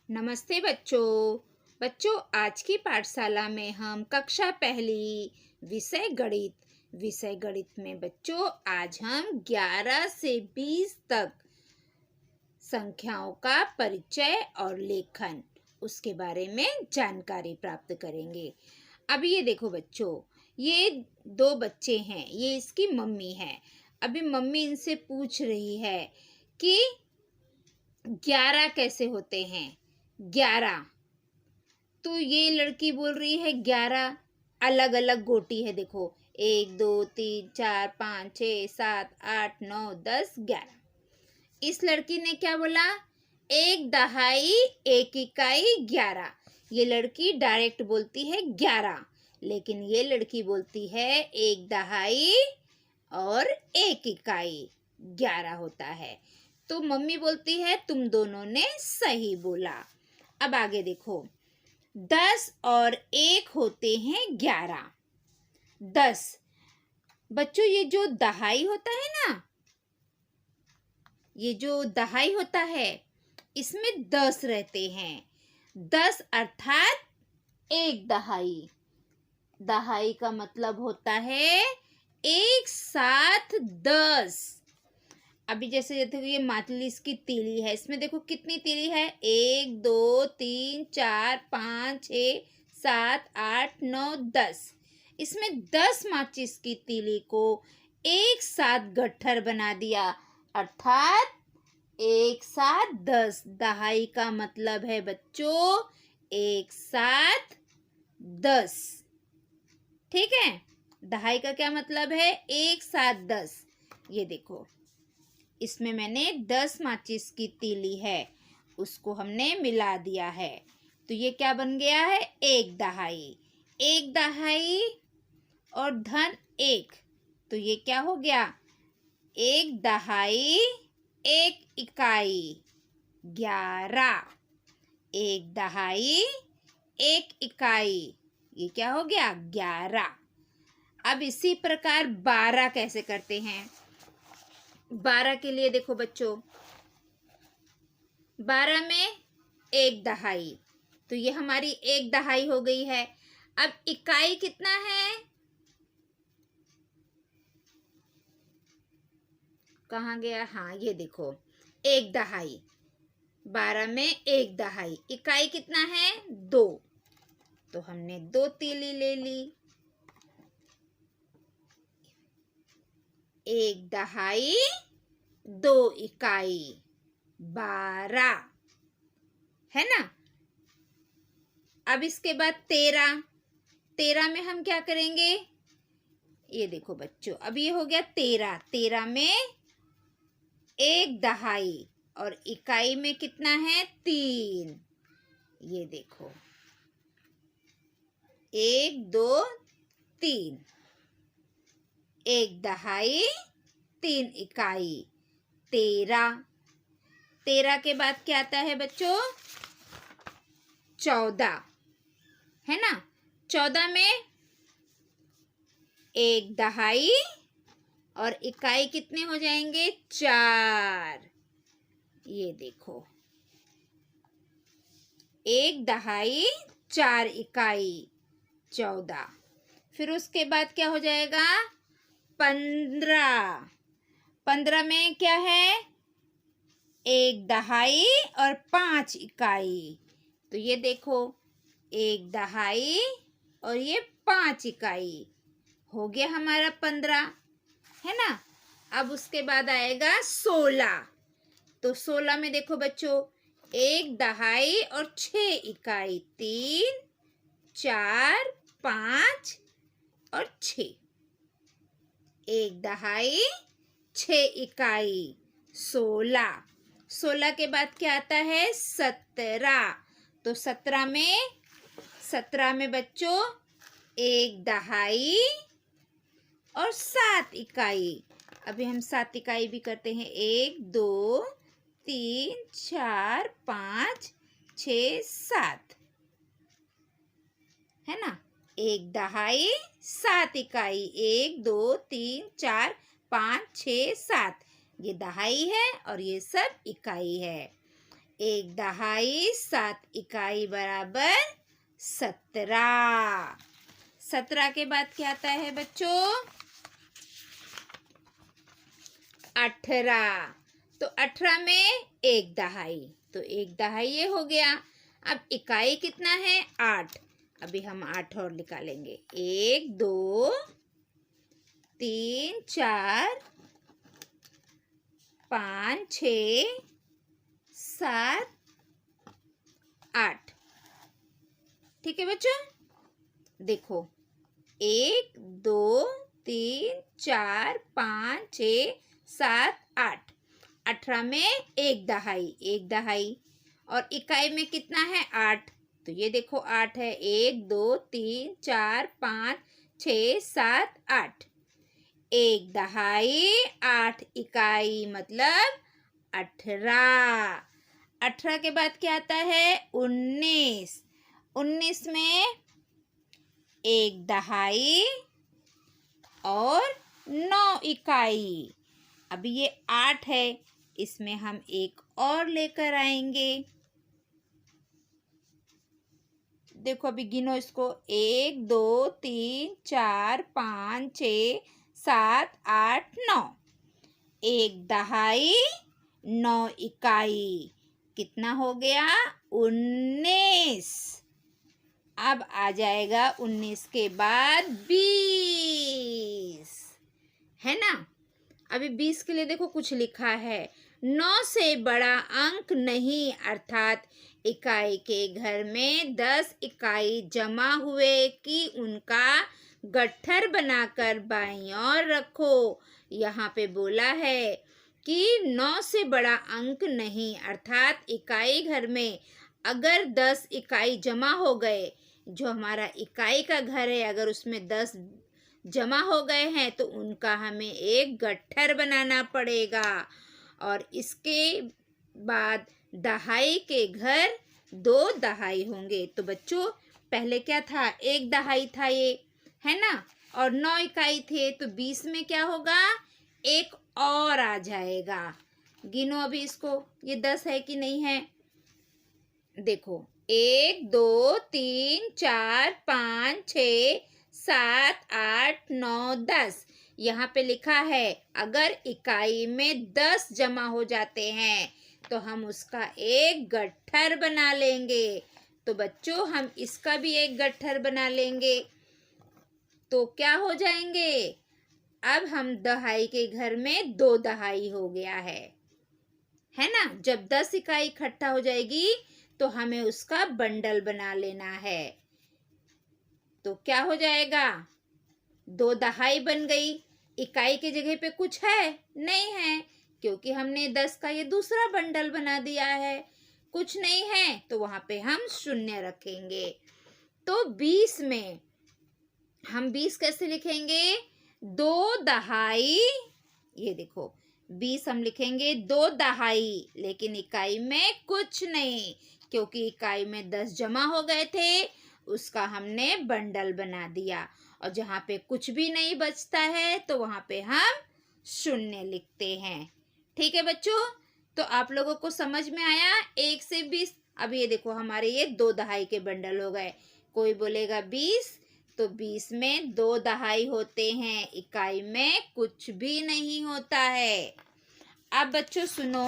नमस्ते बच्चों। आज की पाठशाला में हम कक्षा पहली विषय गणित में बच्चों आज हम 11 से 20 तक संख्याओं का परिचय और लेखन उसके बारे में जानकारी प्राप्त करेंगे। अभी ये देखो बच्चों, ये दो बच्चे हैं, ये इसकी मम्मी है। अभी मम्मी इनसे पूछ रही है कि 11 कैसे होते हैं। 11, तो ये लड़की बोल रही है 11 अलग अलग गोटी है। देखो 1 2 3 4 5 6 7 8 9 10 11। इस लड़की ने क्या बोला? एक दहाई एक इकाई 11। ये लड़की डायरेक्ट बोलती है 11, लेकिन ये लड़की बोलती है एक दहाई और एक इकाई 11 होता है। तो मम्मी बोलती है तुम दोनों ने सही बोला। अब आगे देखो, 10 और 1 होते हैं 11। 10 बच्चों, ये जो दहाई होता है ना, ये जो दहाई होता है इसमें 10 रहते हैं। 10 अर्थात एक दहाई। दहाई का मतलब होता है एक साथ 10। अभी जैसे देखो ये माचिस की तीली है, इसमें देखो कितनी तीली है? 1 2 3 4 5 6 7 8 9 10। इसमें 10 माचिस की तीली को एक साथ गट्ठर बना दिया, अर्थात एक साथ 10। दहाई का मतलब है बच्चों एक साथ 10। ठीक है, दहाई का क्या मतलब है? एक साथ 10। ये देखो, इसमें मैंने 10 माचिस की तीली है, उसको हमने मिला दिया है, तो ये क्या बन गया है? एक दहाई। एक दहाई और धन 1, तो ये क्या हो गया? एक दहाई एक इकाई 11। एक दहाई एक इकाई, ये क्या हो गया? 11। अब इसी प्रकार 12 कैसे करते हैं? 12 के लिए देखो बच्चों, 12 में एक दहाई, तो ये हमारी एक दहाई हो गई है। अब इकाई कितना है? कहाँ गया? हाँ, ये देखो एक दहाई। 12 में एक दहाई, इकाई कितना है? 2, तो हमने 2 तीली ले ली। एक दहाई 2 इकाई 12 है ना। अब इसके बाद 13। 13 में हम क्या करेंगे? ये देखो बच्चों, अब ये हो गया 13। 13 में एक दहाई और इकाई में कितना है? 3। ये देखो 1 2 3, एक दहाई 3 इकाई 13। 13 के बाद क्या आता है बच्चों? 14 है ना। 14 में एक दहाई और इकाई कितने हो जाएंगे? 4। ये देखो एक दहाई 4 इकाई 14। फिर उसके बाद क्या हो जाएगा? 15। 15 में क्या है? एक दहाई और 5 इकाई, तो ये देखो एक दहाई और ये 5 इकाई हो गया हमारा 15, है ना। अब उसके बाद आएगा 16। तो 16 में देखो बच्चों, एक दहाई और 6 इकाई 3 4 5 और 6। एक दहाई 6 इकाई 16। 16 के बाद क्या आता है? 17। तो 17 में बच्चों एक दहाई और 7 इकाई। अभी हम 7 इकाई भी करते हैं। 1 2 3 4 5 6 7, है ना। एक दहाई 7 इकाई, 1 2 3 4 5 6 7, ये दहाई है और ये सब इकाई है। एक दहाई 7 इकाई बराबर 17। 17 के बाद क्या आता है बच्चों? 18। तो 18 में एक दहाई, तो एक दहाई ये हो गया। अब इकाई कितना है? 8। अभी हम 8 और निकालेंगे। 1 2 3 4 5 6 7 8। ठीक है बच्चों, देखो 1 2 3 4 5 6 7 8। 18 में एक दहाई, एक दहाई, और इकाई में कितना है? 8। तो ये देखो 8 है। 1 2 3 4 5 6 7 8। एक दहाई 8 इकाई मतलब 18। 18 के बाद क्या आता है? 19। 19 में एक दहाई और 9 इकाई। अभी ये 8 है, इसमें हम एक और लेकर आएंगे। देखो अभी गिनो इसको। 1 2 3 4 5 6 7 8 9। एक दहाई 9 इकाई, कितना हो गया? 19। अब आ जाएगा 19 के बाद 20, है ना? अभी 20 के लिए देखो कुछ लिखा है। 9 से बड़ा अंक नहीं, अर्थात इकाई के घर में 10 इकाई जमा हुए कि उनका गट्ठर बनाकर बाईं ओर रखो। यहाँ पे बोला है कि 9 से बड़ा अंक नहीं, अर्थात इकाई घर में अगर 10 इकाई जमा हो गए, जो हमारा इकाई का घर है अगर उसमें 10 जमा हो गए हैं तो उनका हमें एक गट्ठर बनाना पड़ेगा। और इसके बाद दहाई के घर 2 दहाई होंगे। तो बच्चों पहले क्या था? एक दहाई था ये, है ना? और 9 इकाई थे, तो 20 में क्या होगा? एक और आ जाएगा। गिनो अभी इसको, ये 10 है कि नहीं है? देखो 1 2 3 4 5 6 7 8 9 10। यहाँ पे लिखा है अगर इकाई में 10 जमा हो जाते हैं तो हम उसका एक गट्ठर बना लेंगे। तो बच्चों हम इसका भी एक गट्ठर बना लेंगे, तो क्या हो जाएंगे? अब हम दहाई के घर में 2 दहाई हो गया है ना? जब 10 इकाई इकट्ठा हो जाएगी तो हमें उसका बंडल बना लेना है। तो क्या हो जाएगा? 2 दहाई बन गई। इकाई की जगह पे कुछ है? नहीं है, क्योंकि हमने 10 का ये दूसरा बंडल बना दिया है। कुछ नहीं है तो वहां पे हम 0 रखेंगे। तो 20 में हम 20 कैसे लिखेंगे? 2 दहाई, ये देखो 20 हम लिखेंगे 2 दहाई, लेकिन इकाई में कुछ नहीं, क्योंकि इकाई में 10 जमा हो गए थे, उसका हमने बंडल बना दिया। और जहाँ पे कुछ भी नहीं बचता है तो वहाँ पे हम 0 लिखते हैं। ठीक है बच्चों, तो आप लोगों को समझ में आया 1 से 20। अब ये देखो हमारे ये 2 दहाई के बंडल हो गए। कोई बोलेगा 20, तो 20 में 2 दहाई होते हैं, इकाई में कुछ भी नहीं होता है। अब बच्चों सुनो,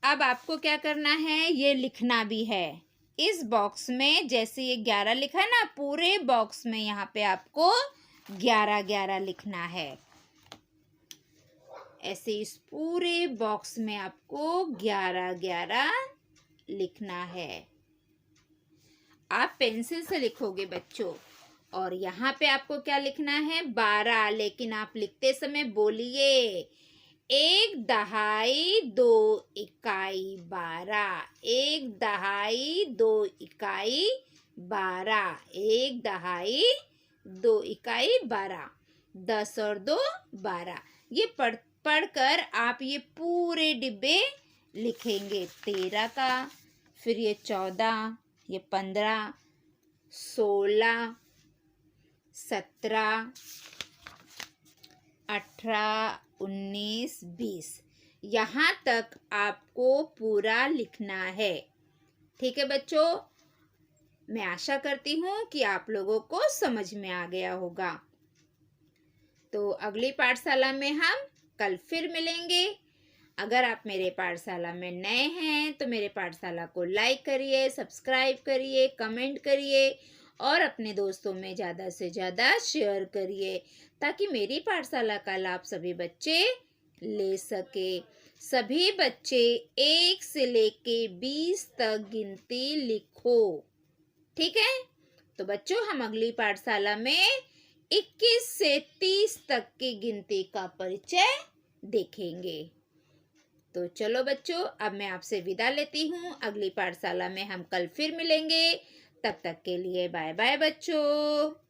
अब आपको क्या करना है? ये लिखना भी है इस बॉक्स में। जैसे ये 11 लिखा है ना, पूरे बॉक्स में यहाँ पे आपको 11 11 लिखना है। ऐसे इस पूरे बॉक्स में आपको 11 11 लिखना है। आप पेंसिल से लिखोगे बच्चों। और यहाँ पे आपको क्या लिखना है? 12। लेकिन आप लिखते समय बोलिए 1 दहाई 2 इकाई 12। 1 दहाई 2 इकाई 12। 1 दहाई 2 इकाई 12। 10 और 2 12। ये पढ़कर आप ये पूरे डिब्बे लिखेंगे। 13 का, फिर ये 14, ये 15, 16, 17, 18, 19, 20। यहाँ तक आपको पूरा लिखना है। ठीक है बच्चों, मैं आशा करती हूँ कि आप लोगों को समझ में आ गया होगा। तो अगली पाठशाला में हम कल फिर मिलेंगे। अगर आप मेरे पाठशाला में नए हैं तो मेरे पाठशाला को लाइक करिए, सब्सक्राइब करिए, कमेंट करिए और अपने दोस्तों में ज़्यादा से ज़्यादा शेयर करिए ताकि मेरी पाठशाला का लाभ सभी बच्चे ले सके। सभी बच्चे 1 से लेके 20 तक गिनती लिखो। ठीक है, तो बच्चों हम अगली पाठशाला में 21 से 30 तक की गिनती का परिचय देखेंगे। तो चलो बच्चों, अब मैं आपसे विदा लेती हूँ। अगली पाठशाला में हम कल फिर मिलेंगे। तब तक के लिए बाय बाय बच्चों।